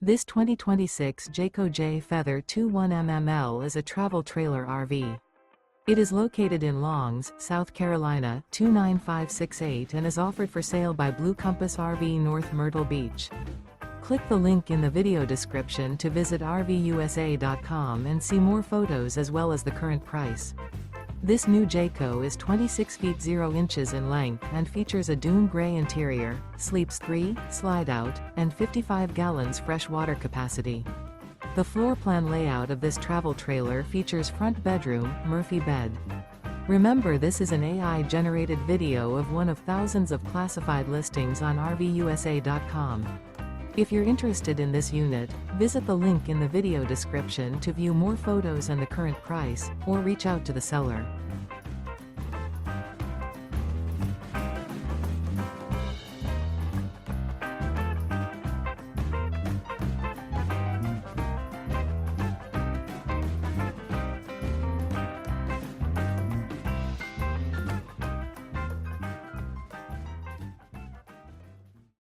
This 2026 Jayco Jay Feather 21mml is a travel trailer RV. It is located in Longs, South Carolina 29568 and is offered for sale by Blue Compass RV North Myrtle Beach. Click the link in the video description to visit RVUSA.com and see more photos as well as the current price. This new Jayco is 26 feet 0 inches in length and features a Dune Gray interior, sleeps 3, Slideout, and 55 gallons fresh water capacity. The floor plan layout of this travel trailer features front bedroom, Murphy bed. Remember, this is an AI-generated video of one of thousands of classified listings on RVUSA.com. If you're interested in this unit, visit the link in the video description to view more photos and the current price, or reach out to the seller.